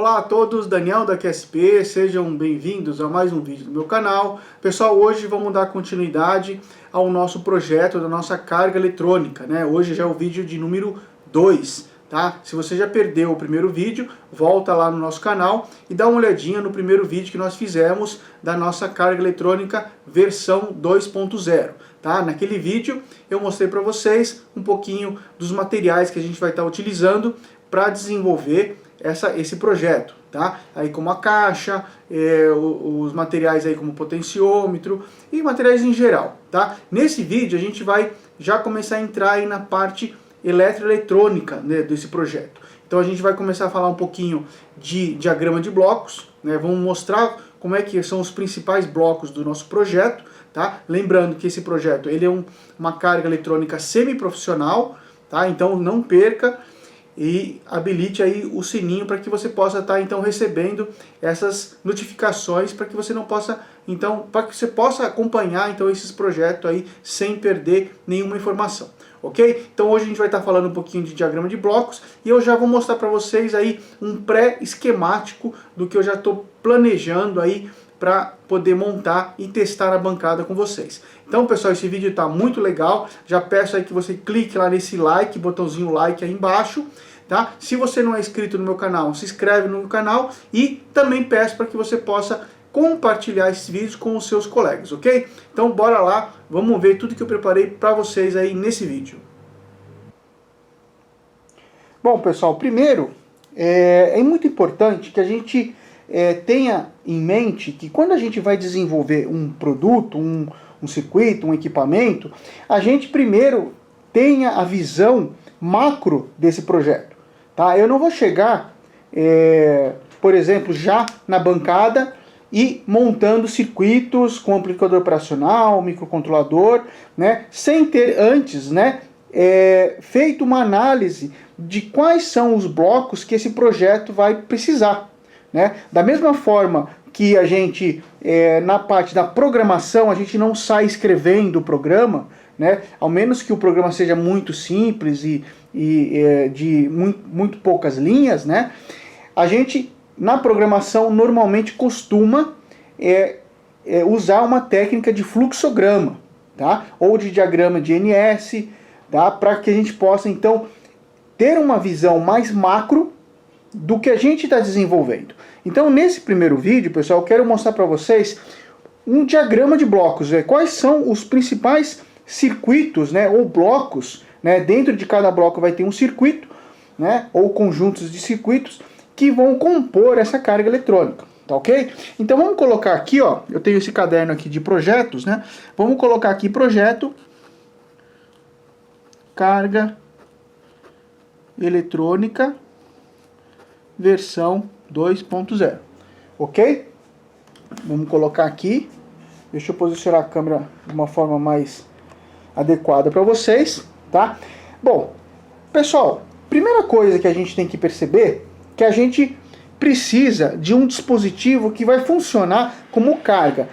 Olá a todos, Daniel da QSP, sejam bem-vindos a mais um vídeo do meu canal. Pessoal, hoje vamos dar continuidade ao nosso projeto da nossa carga eletrônica, né? Hoje já é o vídeo de número 2, tá? Se você já perdeu o primeiro vídeo, volta lá no nosso canal e dá uma olhadinha no primeiro vídeo que nós fizemos da nossa carga eletrônica versão 2.0. Tá? Naquele vídeo eu mostrei para vocês um pouquinho dos materiais que a gente vai estar utilizando para desenvolver esse projeto, tá? Aí como a caixa, os materiais aí como potenciômetro e materiais em geral, tá? Nesse vídeo a gente vai já começar a entrar aí na parte eletroeletrônica, né, desse projeto. Então a gente vai começar a falar um pouquinho de diagrama de blocos, né? Vamos mostrar como é que são os principais blocos do nosso projeto, tá? Lembrando que esse projeto ele é uma carga eletrônica semi-profissional, tá? Então não perca e habilite aí o sininho para que você possa estar então recebendo essas notificações para que você não possa para que você possa acompanhar então esses projetos aí sem perder nenhuma informação, ok? Então hoje a gente vai estar falando um pouquinho de diagrama de blocos e eu já vou mostrar para vocês aí um pré-esquemático do que eu já estou planejando aí para poder montar e testar na bancada com vocês. Então, pessoal, esse vídeo está muito legal. Já peço aí que você clique lá nesse like, botãozinho like aí embaixo, tá? Se você não é inscrito no meu canal, se inscreve no meu canal e também peço para que você possa compartilhar esses vídeos com os seus colegas, ok? Então, bora lá, vamos ver tudo que eu preparei para vocês aí nesse vídeo. Bom, pessoal, primeiro, é muito importante que a gente tenha em mente que quando a gente vai desenvolver um produto, um circuito, um equipamento, a gente primeiro tenha a visão macro desse projeto. Tá? Eu não vou chegar, por exemplo, já na bancada e montando circuitos com amplificador operacional, microcontrolador, né, sem ter antes, né, feito uma análise de quais são os blocos que esse projeto vai precisar. Né? Da mesma forma que a gente, na parte da programação, a gente não sai escrevendo o programa, né? Ao menos que o programa seja muito simples e de muito poucas linhas, né? A gente, na programação, normalmente costuma usar uma técnica de fluxograma, tá? Ou de diagrama de NS, tá? Para que a gente possa, então, ter uma visão mais macro do que a gente está desenvolvendo. Então, nesse primeiro vídeo, pessoal, eu quero mostrar para vocês um diagrama de blocos, quais são os principais circuitos, né, ou blocos, né, dentro de cada bloco vai ter um circuito, né, ou conjuntos de circuitos que vão compor essa carga eletrônica, tá ok? Então vamos colocar aqui, ó, eu tenho esse caderno aqui de projetos, né, vamos colocar aqui projeto carga eletrônica versão 2.0, ok? Vamos colocar aqui, deixa eu posicionar a câmera de uma forma mais adequada para vocês, tá? Bom, pessoal, primeira coisa que a gente tem que perceber é que a gente precisa de um dispositivo que vai funcionar como carga,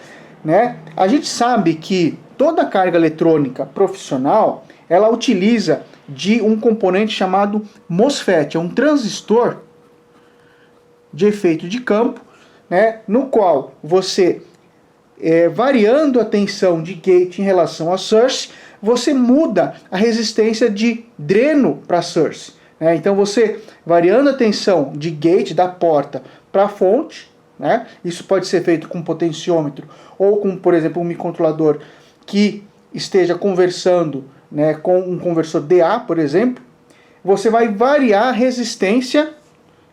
né? A gente sabe que toda carga eletrônica profissional, ela utiliza de um componente chamado MOSFET, é um transistor de efeito de campo, né, no qual você, variando a tensão de gate em relação a source, você muda a resistência de dreno para source. Né? Então você, variando a tensão de gate da porta para a fonte, né, isso pode ser feito com potenciômetro ou com, por exemplo, um microcontrolador que esteja conversando, né, com um conversor DA, por exemplo, você vai variar a resistência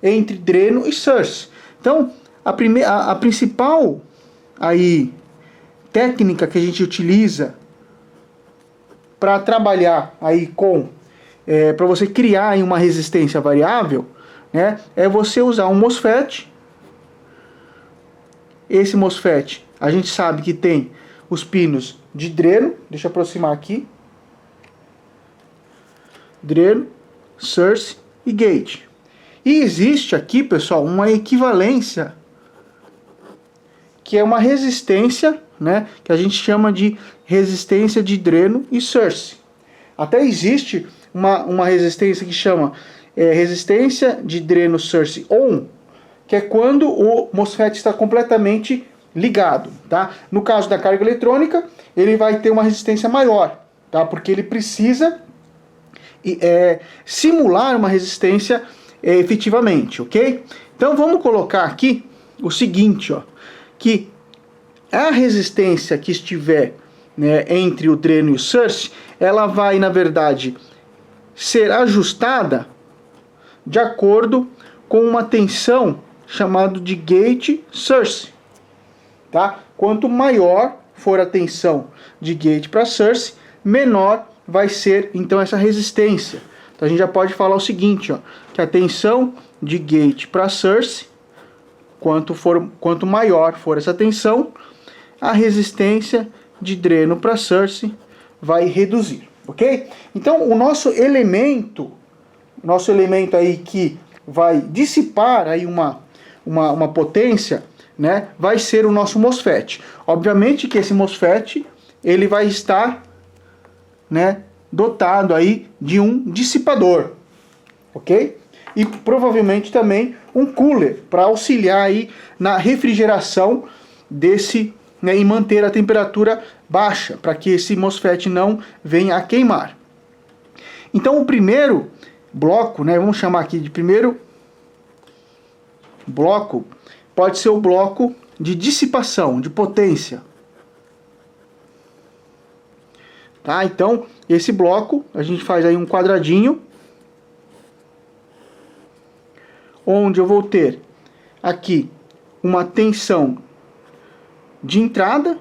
entre dreno e source. Então, a principal aí, técnica que a gente utiliza para trabalhar aí com, para você criar aí uma resistência variável, né, é você usar um MOSFET. Esse MOSFET, a gente sabe que tem os pinos de dreno, deixa eu aproximar aqui, dreno, source e gate. E existe aqui, pessoal, uma equivalência, que é uma resistência, né, que a gente chama de resistência de dreno e source. Até existe uma resistência que chama resistência de dreno source on, que é quando o MOSFET está completamente ligado, tá? No caso da carga eletrônica, ele vai ter uma resistência maior, tá? Porque ele precisa simular uma resistência efetivamente, ok? Então vamos colocar aqui o seguinte, ó, que a resistência que estiver, né, entre o dreno e o source, ela vai, na verdade, ser ajustada de acordo com uma tensão chamada de gate source, tá? Quanto maior for a tensão de gate para source, menor vai ser então essa resistência. Então a gente já pode falar o seguinte, ó, que a tensão de gate para source, quanto maior for essa tensão, a resistência de dreno para source vai reduzir, ok? Então o nosso elemento aí que vai dissipar aí uma potência, né, vai ser o nosso MOSFET. Obviamente que esse MOSFET ele vai estar, né, dotado aí de um dissipador, ok? E provavelmente também um cooler para auxiliar aí na refrigeração desse, né, e manter a temperatura baixa, para que esse MOSFET não venha a queimar. Então o primeiro bloco, né, vamos chamar aqui de primeiro bloco, pode ser o bloco de dissipação, de potência. Tá? Então, esse bloco, a gente faz aí um quadradinho, onde eu vou ter aqui uma tensão de entrada,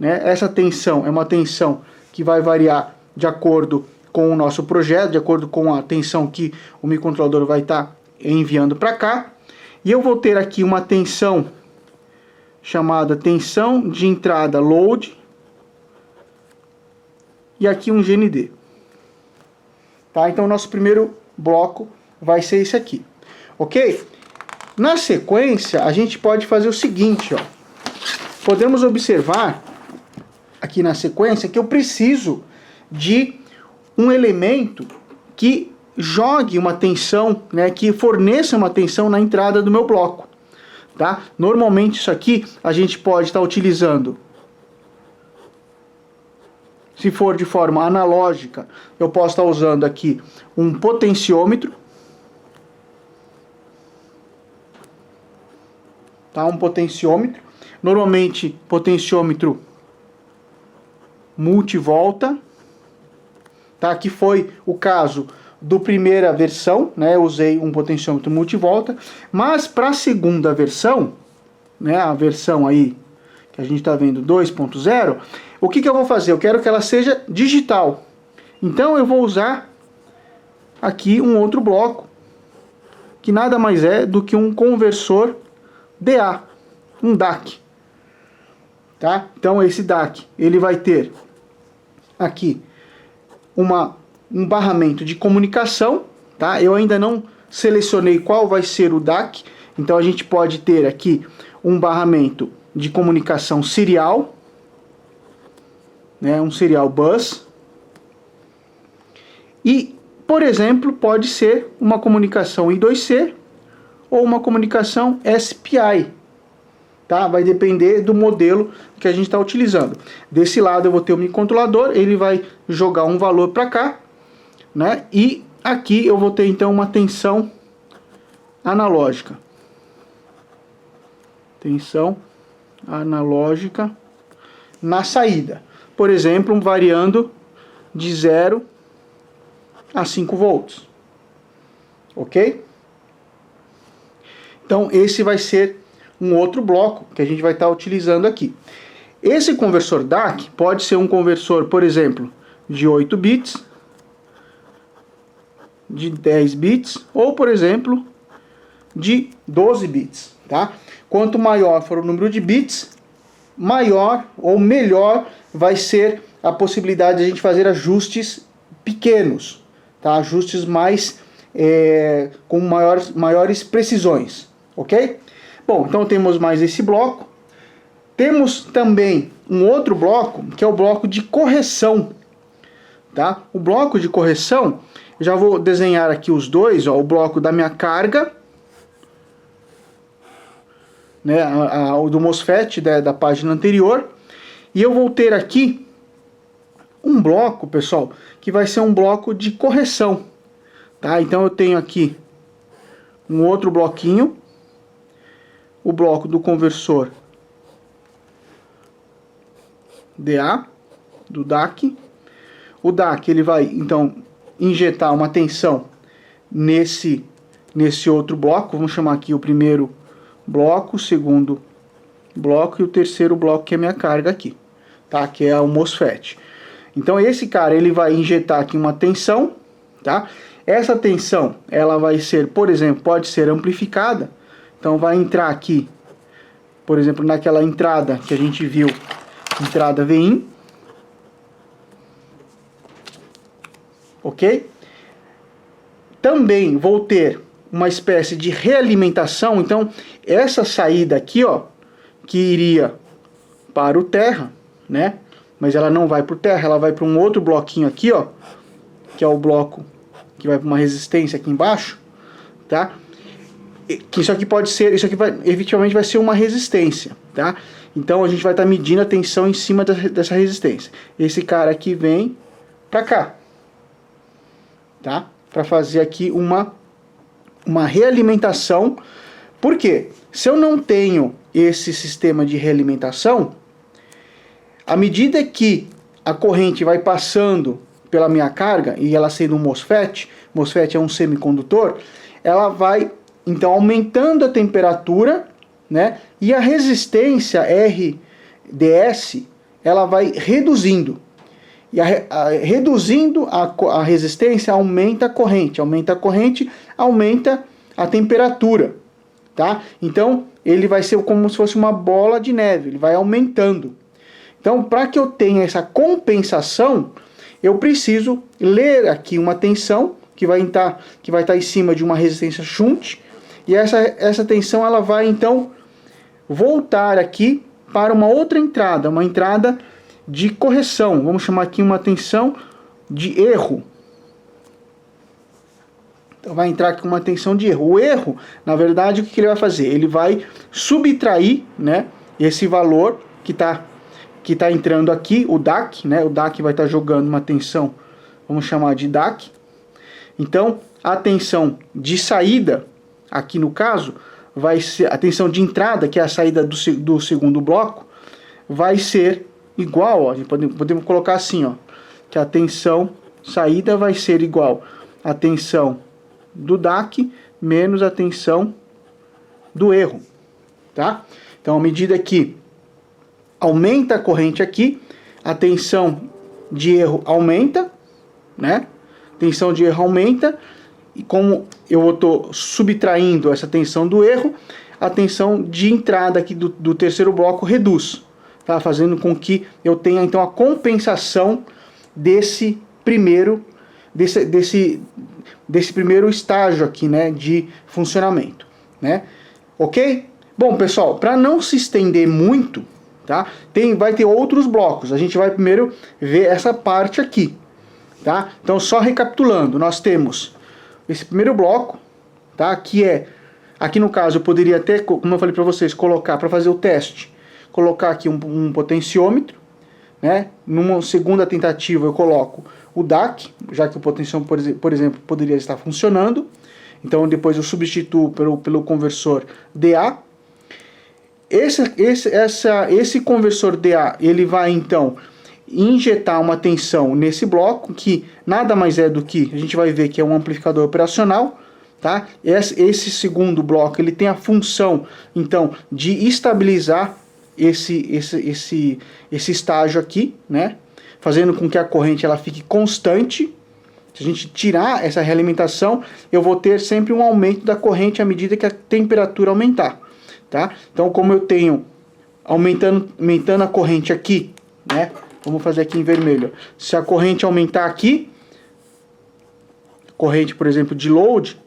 né? Essa tensão é uma tensão que vai variar de acordo com o nosso projeto, de acordo com a tensão que o microcontrolador vai estar enviando para cá. E eu vou ter aqui uma tensão chamada tensão de entrada load, e aqui um GND. Tá? Então o nosso primeiro bloco vai ser esse aqui. Ok? Na sequência, a gente pode fazer o seguinte, ó. Podemos observar aqui na sequência que eu preciso de um elemento que jogue uma tensão, né, que forneça uma tensão na entrada do meu bloco. Tá? Normalmente isso aqui a gente pode estar utilizando, se for de forma analógica, eu posso estar usando aqui um potenciômetro. Tá? Um potenciômetro. Normalmente, potenciômetro multivolta. Tá? Que foi o caso do primeira versão, né? Eu usei um potenciômetro multivolta. Mas para a segunda versão, né? A versão aí que a gente está vendo 2.0, o que eu vou fazer? Eu quero que ela seja digital. Então eu vou usar aqui um outro bloco, que nada mais é do que um conversor DA, um DAC. Tá? Então esse DAC, ele vai ter aqui um barramento de comunicação. Tá? Eu ainda não selecionei qual vai ser o DAC, então a gente pode ter aqui um barramento de comunicação serial, né, um serial bus, e, por exemplo, pode ser uma comunicação I2C ou uma comunicação SPI, tá? Vai depender do modelo que a gente está utilizando. Desse lado eu vou ter o microcontrolador, ele vai jogar um valor para cá, né? E aqui eu vou ter então uma tensão analógica. Tensão analógica na saída. Por exemplo, variando de 0 a 5 volts. Ok? Então, esse vai ser um outro bloco que a gente vai estar utilizando aqui. Esse conversor DAC pode ser um conversor, por exemplo, de 8 bits, de 10 bits, ou, por exemplo, de 12 bits. Tá? Quanto maior for o número de bits, maior ou melhor vai ser a possibilidade de a gente fazer ajustes pequenos, tá? Ajustes mais com maiores precisões, ok? Bom, então temos mais esse bloco. Temos também um outro bloco, que é o bloco de correção. Tá? O bloco de correção, já vou desenhar aqui os dois, ó, o bloco da minha carga, né, o do MOSFET da página anterior, e eu vou ter aqui um bloco, pessoal, que vai ser um bloco de correção, tá? Então eu tenho aqui um outro bloquinho, o bloco do conversor DA, do DAC. O DAC ele vai então injetar uma tensão nesse outro bloco, vamos chamar aqui o primeiro bloco, o segundo bloco e o terceiro bloco, que é a minha carga aqui, tá? Que é o MOSFET. Então esse cara ele vai injetar aqui uma tensão, tá? Essa tensão ela vai ser, por exemplo, pode ser amplificada. Então vai entrar aqui, por exemplo, naquela entrada que a gente viu, entrada VIN, ok? Também vou ter uma espécie de realimentação. Então essa saída aqui, ó, que iria para o terra, né? Mas ela não vai para o terra, ela vai para um outro bloquinho aqui, ó, que é o bloco que vai para uma resistência aqui embaixo, tá? Que isso aqui pode ser, isso aqui vai, efetivamente vai ser uma resistência, tá? Então a gente vai estar medindo a tensão em cima dessa resistência. Esse cara aqui vem para cá, tá? Para fazer aqui uma realimentação. Por quê? Se eu não tenho esse sistema de realimentação, à medida que a corrente vai passando pela minha carga, e ela sendo um MOSFET, MOSFET é um semicondutor, ela vai então aumentando a temperatura, né? E a resistência RDS, ela vai reduzindo. E reduzindo a resistência, aumenta a corrente, aumenta a temperatura, tá? Então ele vai ser como se fosse uma bola de neve, ele vai aumentando. Então, para que eu tenha essa compensação, eu preciso ler aqui uma tensão que vai estar em cima de uma resistência shunt, e essa tensão ela vai então voltar aqui para uma outra entrada, uma entrada de correção. Vamos chamar aqui uma tensão de erro. Então vai entrar aqui uma tensão de erro. O erro, na verdade, o que ele vai fazer? Ele vai subtrair, né, esse valor que está entrando aqui, o DAC, né? O DAC vai estar jogando uma tensão, vamos chamar de DAC. Então, a tensão de saída, aqui no caso, vai ser a tensão de entrada, que é a saída do segundo bloco, vai ser igual, ó, podemos colocar assim, ó, que a tensão saída vai ser igual à tensão do DAC menos a tensão do erro, tá? Então, à medida que aumenta a corrente aqui, a tensão de erro aumenta, né? Tensão de erro aumenta, e como eu estou subtraindo essa tensão do erro, a tensão de entrada aqui do terceiro bloco reduz, tá? Fazendo com que eu tenha então a compensação desse primeiro primeiro estágio aqui, né, de funcionamento, né? Ok? Bom, pessoal, para não se estender muito, tá? Vai ter outros blocos. A gente vai primeiro ver essa parte aqui, tá? Então, só recapitulando, nós temos esse primeiro bloco, tá? Que é, aqui no caso, eu poderia até, como eu falei para vocês, colocar, para fazer o teste, colocar aqui um potenciômetro, né? Numa segunda tentativa eu coloco o DAC, já que o potenciômetro, por exemplo, poderia estar funcionando. Então, depois eu substituo pelo conversor DA. Esse conversor DA, ele vai então injetar uma tensão nesse bloco, que nada mais é do que, a gente vai ver que é um amplificador operacional, tá? Esse segundo bloco, ele tem a função então de estabilizar esse estágio aqui, né? Fazendo com que a corrente ela fique constante. Se a gente tirar essa realimentação, eu vou ter sempre um aumento da corrente à medida que a temperatura aumentar. Tá? Então, como eu tenho aumentando a corrente aqui, né? Vamos fazer aqui em vermelho. Se a corrente aumentar aqui, corrente, por exemplo, de load,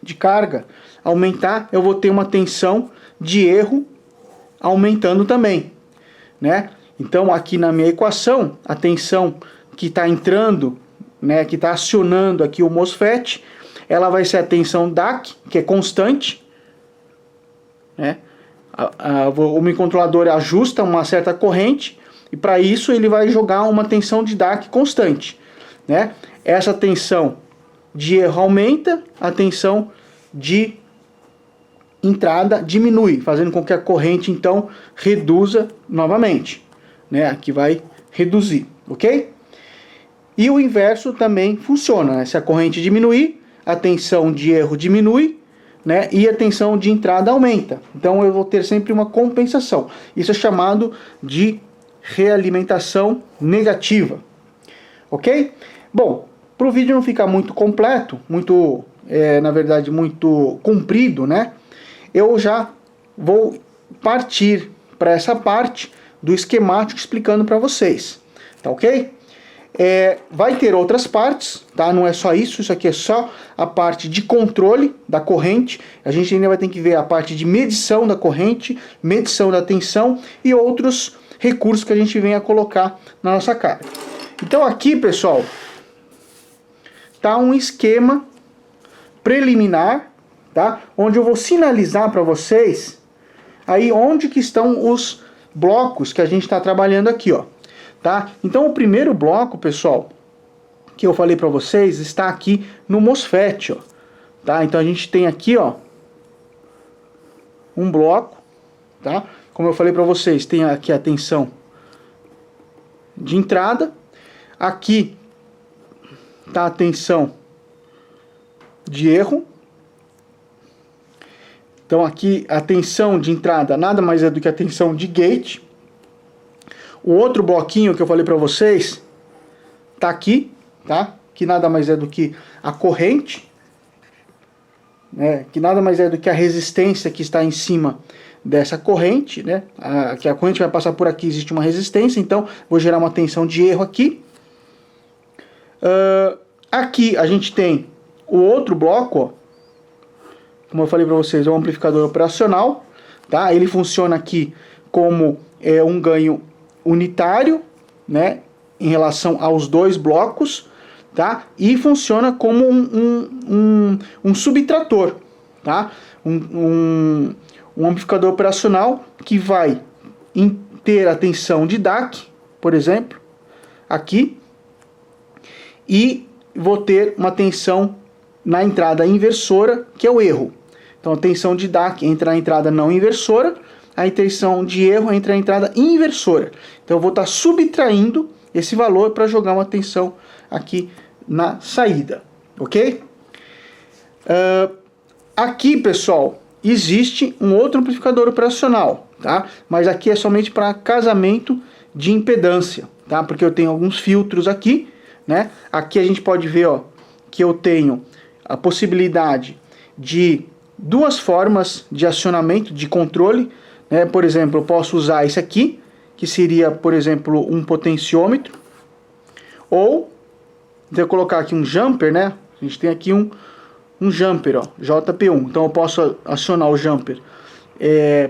de carga, aumentar, eu vou ter uma tensão de erro aumentando também, né? Então, aqui na minha equação, a tensão que está entrando né, que está acionando aqui o MOSFET, ela vai ser a tensão DAC, que é constante, né? O microcontrolador ajusta uma certa corrente, e para isso ele vai jogar uma tensão de DAC constante, né? Essa tensão de erro aumenta, a tensão de entrada diminui, fazendo com que a corrente então reduza novamente, né? Aqui vai reduzir, ok? E o inverso também funciona, né? Se a corrente diminuir, a tensão de erro diminui, né? E a tensão de entrada aumenta. Então eu vou ter sempre uma compensação. Isso é chamado de realimentação negativa, ok? Bom, para o vídeo não ficar muito completo, na verdade muito comprido, né? Eu já vou partir para essa parte do esquemático explicando para vocês, tá ok? Vai ter outras partes, tá? Não é só isso, isso aqui é só a parte de controle da corrente. A gente ainda vai ter que ver a parte de medição da corrente, medição da tensão e outros recursos que a gente vem a colocar na nossa carga. Então aqui, pessoal, tá um esquema preliminar, tá? Onde eu vou sinalizar para vocês aí onde que estão os blocos que a gente está trabalhando aqui, ó. Tá? Então o primeiro bloco, pessoal, que eu falei para vocês, está aqui no MOSFET, ó. Tá? Então a gente tem aqui, ó, um bloco, tá? Como eu falei para vocês, tem aqui a tensão de entrada, aqui tá a tensão de erro. Então aqui a tensão de entrada nada mais é do que a tensão de gate. O outro bloquinho que eu falei para vocês tá aqui, tá? Que nada mais é do que a corrente, né? Que nada mais é do que a resistência que está em cima dessa corrente, né? Que a corrente vai passar por aqui, existe uma resistência, então vou gerar uma tensão de erro aqui. Aqui a gente tem o outro bloco, ó. Como eu falei para vocês, é um amplificador operacional, tá? Ele funciona aqui como um ganho unitário, né, em relação aos dois blocos, tá? E funciona como um subtrator, tá? Um amplificador operacional que vai ter a tensão de DAC, por exemplo, aqui, e vou ter uma tensão na entrada inversora, que é o erro. Então a tensão de DAC entra na entrada não inversora, a tensão de erro entra na entrada inversora. Então eu vou estar subtraindo esse valor para jogar uma tensão aqui na saída, ok? Aqui, pessoal, existe um outro amplificador operacional, tá? Mas aqui é somente para casamento de impedância, tá? Porque eu tenho alguns filtros aqui, né? Aqui a gente pode ver, ó, que eu tenho a possibilidade de duas formas de acionamento, de controle, né? Por exemplo, eu posso usar esse aqui, que seria, por exemplo, um potenciômetro, ou vou colocar aqui um jumper, né? A gente tem aqui um jumper, ó, JP1. Então eu posso acionar o jumper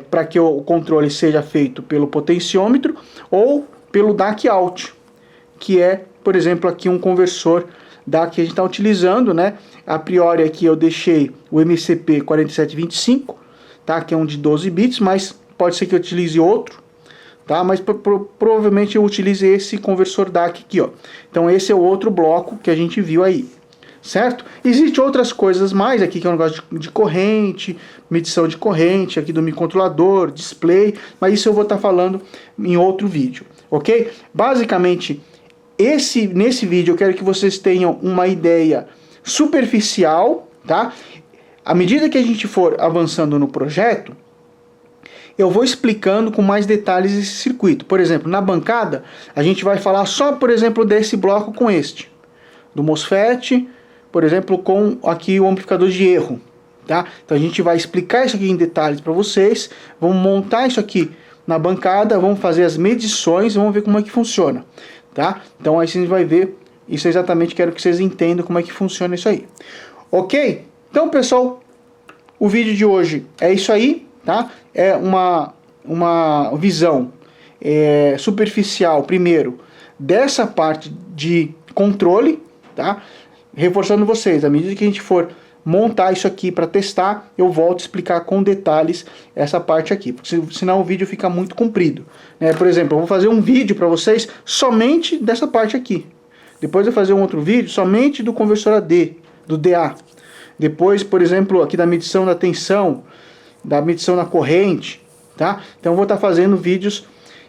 para que o controle seja feito pelo potenciômetro ou pelo DAC out, que é, por exemplo, aqui um conversor DAC que a gente está utilizando, né? A priori aqui eu deixei o MCP 4725, tá? Que é um de 12 bits, mas pode ser que eu utilize outro, tá? Mas provavelmente eu utilize esse conversor DAC aqui, ó. Então esse é o outro bloco que a gente viu aí, certo? Existem outras coisas mais aqui, que é um negócio de corrente, medição de corrente, aqui do microcontrolador, display, mas isso eu vou estar falando em outro vídeo, ok? Basicamente, nesse vídeo eu quero que vocês tenham uma ideia superficial, tá? À medida que a gente for avançando no projeto, eu vou explicando com mais detalhes esse circuito. Por exemplo, na bancada, a gente vai falar só, por exemplo, desse bloco com este, do MOSFET, por exemplo, com aqui o amplificador de erro, tá? Então a gente vai explicar isso aqui em detalhes para vocês, vamos montar isso aqui na bancada, vamos fazer as medições, vamos ver como é que funciona, tá? Então aí a gente vai ver, isso exatamente, quero que vocês entendam como é que funciona isso aí. Ok? Então, pessoal, o vídeo de hoje é isso aí, tá? É uma visão superficial, primeiro, dessa parte de controle, tá? Reforçando vocês, à medida que a gente for montar isso aqui para testar, eu volto a explicar com detalhes essa parte aqui, porque senão o vídeo fica muito comprido, né? Por exemplo, eu vou fazer um vídeo para vocês somente dessa parte aqui. Depois eu vou fazer um outro vídeo somente do conversor AD, do DA. Depois, por exemplo, aqui da medição da tensão, da medição na corrente, tá? Então eu vou estar fazendo vídeos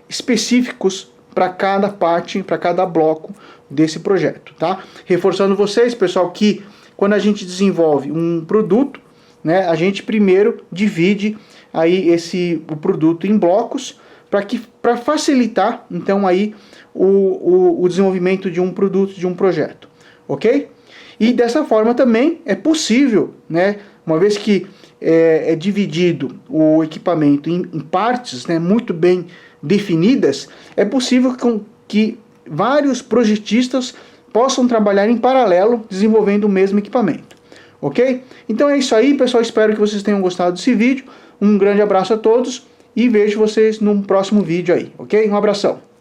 específicos para cada parte, para cada bloco desse projeto, tá? Reforçando vocês, pessoal, que quando a gente desenvolve um produto, né, a gente primeiro divide aí o produto em blocos para facilitar então aí o desenvolvimento de um produto, de um projeto, ok? E dessa forma também é possível, né, uma vez que é dividido o equipamento em partes, né, muito bem definidas, é possível que vários projetistas possam trabalhar em paralelo desenvolvendo o mesmo equipamento, ok? Então é isso aí, pessoal, espero que vocês tenham gostado desse vídeo, um grande abraço a todos e vejo vocês num próximo vídeo aí, ok? Um abração!